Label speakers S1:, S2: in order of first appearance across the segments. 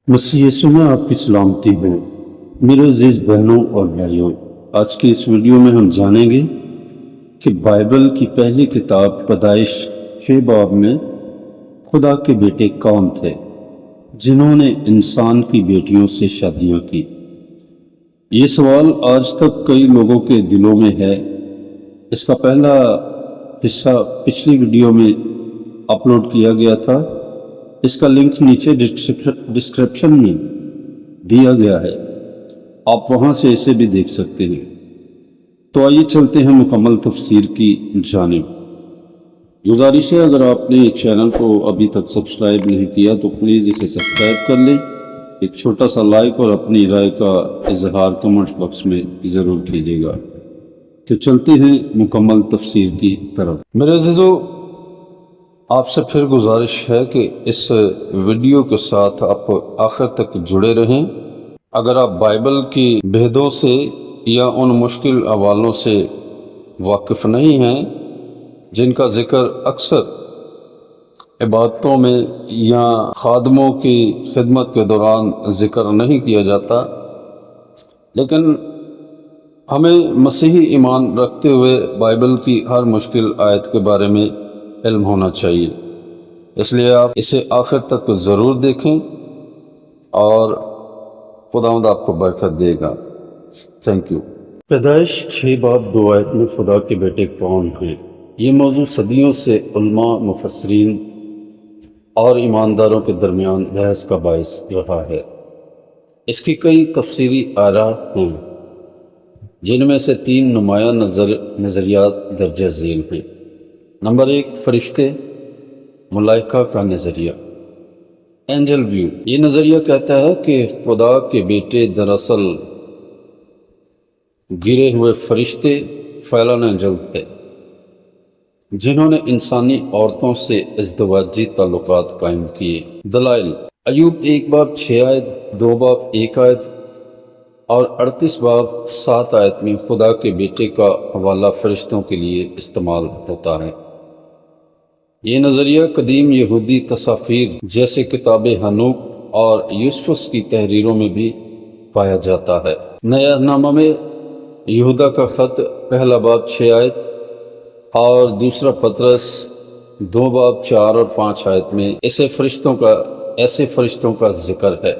S1: मसीह यीशु में आपकी सलामती हो। मेरे अजीज बहनों और भाइयों, आज की इस वीडियो में हम जानेंगे कि बाइबल की पहली किताब पैदाइश 6 बाब में खुदा के बेटे कौन थे जिन्होंने इंसान की बेटियों से शादियां की। ये सवाल आज तक कई लोगों के दिलों में है। इसका पहला हिस्सा पिछली वीडियो में अपलोड किया गया था। इसका लिंक नीचे डिस्क्रिप्शन में दिया गया है, आप वहां से इसे भी देख सकते हैं। तो आइए चलते हैं मुकम्मल तफसीर की जानिब। गुजारिश है, अगर आपने चैनल को अभी तक सब्सक्राइब नहीं किया तो प्लीज़ इसे सब्सक्राइब कर लें। एक छोटा सा लाइक और अपनी राय का इजहार कमेंट बॉक्स में ज़रूर कीजिएगा। तो चलते हैं मुकम्मल तफसीर की तरफ। मेरे अज़ीज़ों, आपसे फिर गुजारिश है कि इस वीडियो के साथ आप आखिर तक जुड़े रहें। अगर आप बाइबल की भेदों से या उन मुश्किल हवालों से वाकिफ़ नहीं हैं जिनका ज़िक्र अक्सर इबादतों में या खादमों की खिदमत के दौरान ज़िक्र नहीं किया जाता, लेकिन हमें मसीही ईमान रखते हुए बाइबल की हर मुश्किल आयत के बारे में इल्म होना चाहिए। इसलिए आप इसे आखिर तक ज़रूर देखें और खुदावंद आपको बरकत देगा। Thank you. पैदाइश 6 बाब 2 आयत में खुदा के बेटे कौन हैं? ये मौजू सदियों से उलमा, मुफस्सरीन और ईमानदारों के दरमियान बहस का बायस रहा है। इसकी कई तफसीरी आरा हैं, जिनमें से 3 नुमाया नज़रियात दर्ज झेल हैं। नंबर 1, फरिश्ते, मुलाइका का नज़रिया, एंजल व्यू। ये नज़रिया कहता है कि खुदा के बेटे दरअसल गिरे हुए फरिश्ते, फैलन एंजल थे, जिन्होंने इंसानी औरतों से इज़्दवाजी ताल्लुकात कायम किए। दलाइल: अय्यूब 1 बाब 6 आयत, 2 बाब 1 आयत और 38 बाब 7 आयत में खुदा के बेटे का हवाला फरिश्तों के लिए इस्तेमाल होता है। ये नज़रिया कदीम यहूदी तसाफीर जैसे किताब हनूक और यूसुफ की तहरीरों में भी पाया जाता है। नया नामा में यहूदा का ख़त 1 बाब 6 आयत और 2 पतरस 2 बाब 4 और 5 आयत में ऐसे फरिश्तों का जिक्र है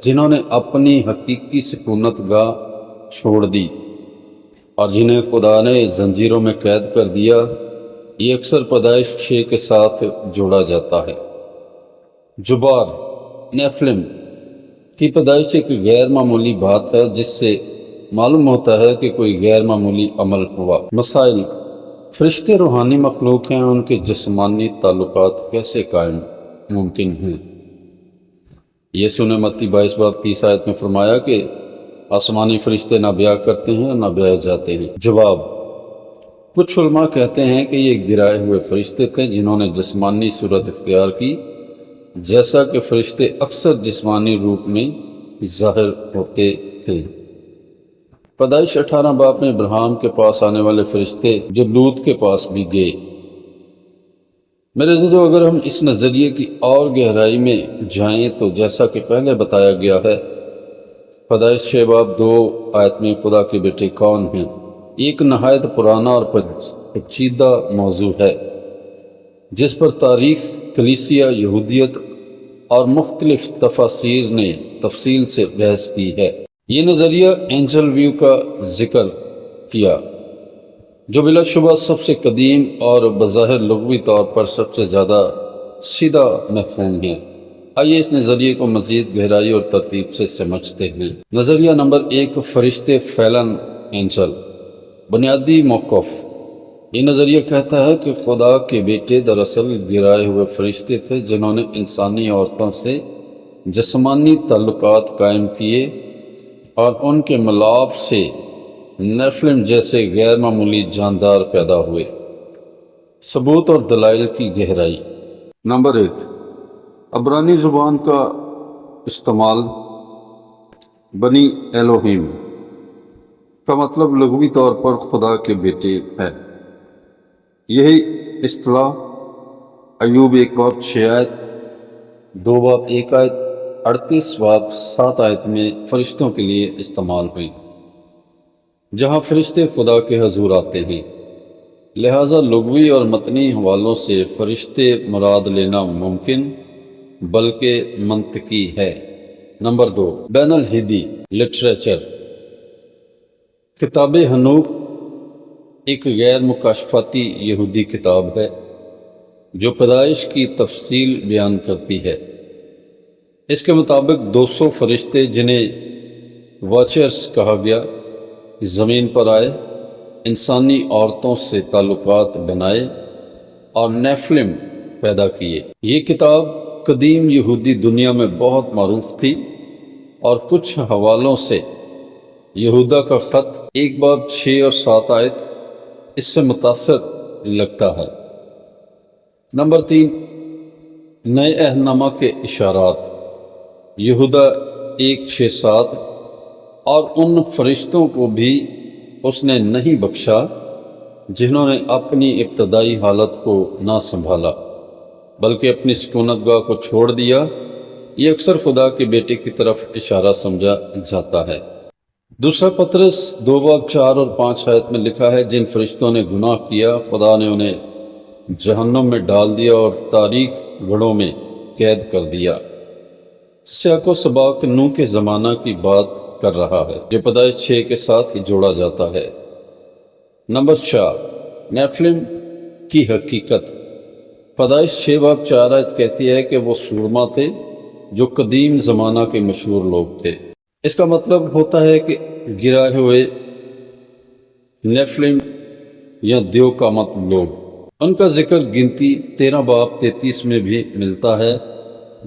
S1: जिन्होंने अपनी हकीकी सुकूनत गाह छोड़ दी और जिन्हें खुदा ने जंजीरों में कैद कर दिया। ये अक्सर पैदाइश 6 के साथ जोड़ा जाता है। जुबार, नेफिलिम की पैदाइश एक गैर मामूली बात है जिससे मालूम होता है कि कोई गैर मामूली अमल हुआ। मसाइल: फरिश्ते रूहानी मखलूक हैं, उनके जिस्मानी ताल्लुकात कैसे कायम मुमकिन हैं? यीशु ने मत्ती 22 बाब 30 आयत में फरमाया कि आसमानी फरिश्ते ना ब्याह करते हैं ना ब्याह जाते हैं। जवाब: कुछ उलमा कहते हैं कि ये गिराए हुए फरिश्ते थे जिन्होंने जिस्मानी सूरत इख्तियार की, जैसा कि फरिश्ते अक्सर जिस्मानी रूप में ज़ाहिर होते थे। पैदाइश 18 बाब में इब्राहिम के पास आने वाले फरिश्ते जो लूत के पास भी गए। मेरे अज़ीज़ों, अगर हम इस नज़रिए की और गहराई में जाएं तो जैसा कि पहले बताया गया है, पैदाइश 6 बाब 2 आयत में खुदा के बेटे कौन हैं एक नहायत पुराना और पेचीदा मौजू है जिस पर तारीख़, कलीसिया, यहूदियत और मुख्तलिफ तफासीर ने तफसील से बहस की है। ये नज़रिया एंजल व्यू का जिक्र किया, जो बिलाशुबा सबसे कदीम और बज़ाहिर लुग़वी तौर पर सबसे ज़्यादा सीधा मफ़हूम है। आइए इस नज़रिए को मज़ीद गहराई और तरतीब से समझते हैं। नज़रिया नंबर 1, फरिश्ते, फैलन एंजल। बुनियादी मौक़िफ़: ये नज़रिया कहता है कि खुदा के बेटे दरअसल गिराए हुए फरिश्ते थे जिन्होंने इंसानी औरतों से जिस्मानी ताल्लुकात कायम किए और उनके मिलाप से नेफिलिम जैसे गैर मामूली जानदार पैदा हुए। सबूत और दलाइल की गहराई। नंबर 1, अब्रानी ज़ुबान का इस्तेमाल। बनी एलोहिम का मतलब लघवी तौर पर खुदा के बेटे है। यही इस्तिलाह अय्यूब 1 बाब 6 आयत, 2 बाब 1 आयत 38 باب 7 آیت میں فرشتوں کے لیے استعمال ہوئی، جہاں فرشتے خدا کے حضور آتے ہیں، لہٰذا لغوی اور متنی حوالوں سے فرشتے مراد لینا ممکن بلکہ منطقی ہے۔ نمبر 2، بین الہدی لٹریچر۔ کتاب حنوک ایک غیر مکاشفاتی یہودی کتاب ہے جو پیدائش کی تفصیل بیان کرتی ہے۔ اس کے مطابق 200 فرشتے جنہیں واچرز کہا گیا زمین پر آئے، انسانی عورتوں سے تعلقات بنائے اور نیفلم پیدا کیے۔ یہ کتاب قدیم یہودی دنیا میں بہت معروف تھی اور کچھ حوالوں سے یہودا کا خط 1 باب 6 اور 7 آیت اس سے متاثر لگتا ہے۔ نمبر 3، نئے عہد نامہ کے اشارات۔ یہودا 1:6-7۔ اور ان فرشتوں کو بھی اس نے نہیں بخشا جنہوں نے اپنی ابتدائی حالت کو نہ سنبھالا بلکہ اپنی سکونت گاہ کو چھوڑ دیا۔ یہ اکثر خدا کے بیٹے کی طرف اشارہ سمجھا جاتا ہے۔ دوسرا پطرس 2 باب 4 اور 5 آیت میں لکھا ہے، جن فرشتوں نے گناہ کیا خدا نے انہیں جہنم میں ڈال دیا اور تاریک گڑھوں میں قید کر دیا۔ سیاق و سباق نوح کے زمانہ کی بات کر رہا ہے جو پیدائش 6 کے ساتھ ہی جوڑا جاتا ہے۔ نمبر 4، نیفلم کی حقیقت۔ پیدائش 6 باب 4 آیت کہتی ہے کہ وہ سورما تھے جو قدیم زمانہ کے مشہور لوگ تھے۔ اس کا مطلب ہوتا ہے کہ گرائے ہوئے نیفلم یا دیو قامت لوگ۔ ان کا ذکر گنتی 13 باب 33 میں بھی ملتا ہے،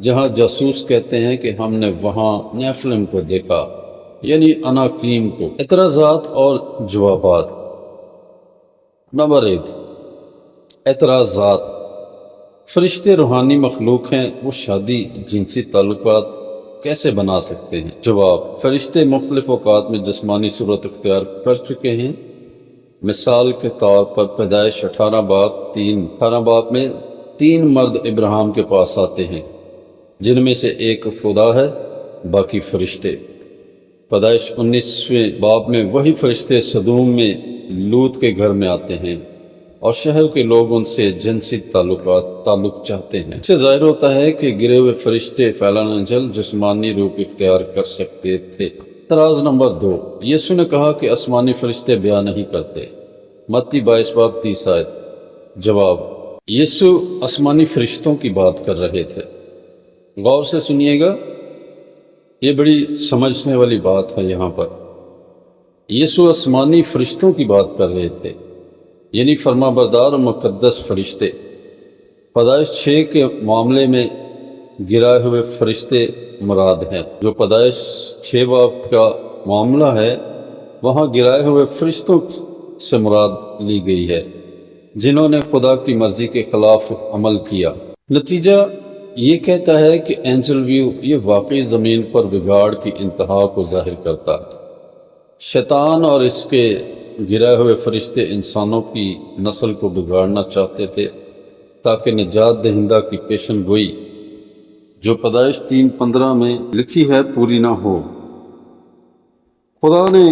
S1: جہاں جاسوس کہتے ہیں کہ ہم نے وہاں نیفلم کو دیکھا، یعنی اناکیم کو۔ اعتراضات اور جوابات۔ نمبر 1، اعتراضات۔ فرشتے روحانی مخلوق ہیں، وہ شادی جنسی تعلقات کیسے بنا سکتے ہیں؟ جواب، فرشتے مختلف اوقات میں جسمانی صورت اختیار کر چکے ہیں۔ مثال کے طور پر پیدائش 18 باب میں 3 مرد ابراہیم کے پاس آتے ہیں، جن میں سے ایک خدا ہے، باقی فرشتے۔ پیدائش 19 باب میں وہی فرشتے سدوم میں لوط کے گھر میں آتے ہیں اور شہر کے لوگ ان سے جنسی تعلق چاہتے ہیں۔ اس سے ظاہر ہوتا ہے کہ گرے ہوئے فرشتے فعلاً انجل جسمانی روپ اختیار کر سکتے تھے۔ اعتراض نمبر 2، یسوع نے کہا کہ آسمانی فرشتے بیان نہیں کرتے، متی 22 باب 30 آیت۔ جواب، یسوع آسمانی فرشتوں کی بات کر رہے تھے۔ غور سے سنیے گا، یہ بڑی سمجھنے والی بات ہے۔ یہاں پر یسوع آسمانی فرشتوں کی بات کر رہے تھے، یعنی فرما بردار اور مقدس فرشتے۔ پیدائش 6 کے معاملے میں گرائے ہوئے فرشتے مراد ہیں۔ جو پیدائش 6 باب کا معاملہ ہے، وہاں گرائے ہوئے فرشتوں سے مراد لی گئی ہے جنہوں نے خدا کی مرضی کے خلاف عمل کیا۔ نتیجہ یہ کہتا ہے کہ اینجل ویو یہ واقعی زمین پر بگاڑ کی انتہا کو ظاہر کرتا ہے۔ شیطان اور اس کے گرائے ہوئے فرشتے انسانوں کی نسل کو بگاڑنا چاہتے تھے تاکہ نجات دہندہ کی پیشن گوئی جو پیدائش 3:15 میں لکھی ہے پوری نہ ہو۔ خدا نے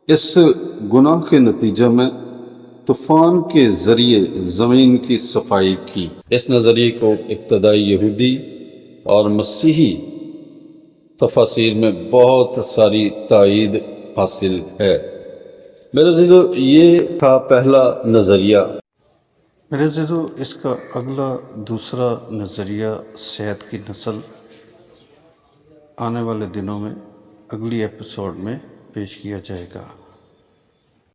S1: اس گناہ کے نتیجے میں طوفان کے ذریعے زمین کی صفائی کی۔ اس نظریے کو ابتدائی یہودی اور مسیحی تفاسیر میں بہت ساری تائید حاصل ہے۔ میرے عزیزو، یہ تھا پہلا نظریہ۔ میرے عزیزو، اس کا دوسرا نظریہ صحت کی نسل آنے والے دنوں میں اگلی ایپیسوڈ میں پیش کیا جائے گا۔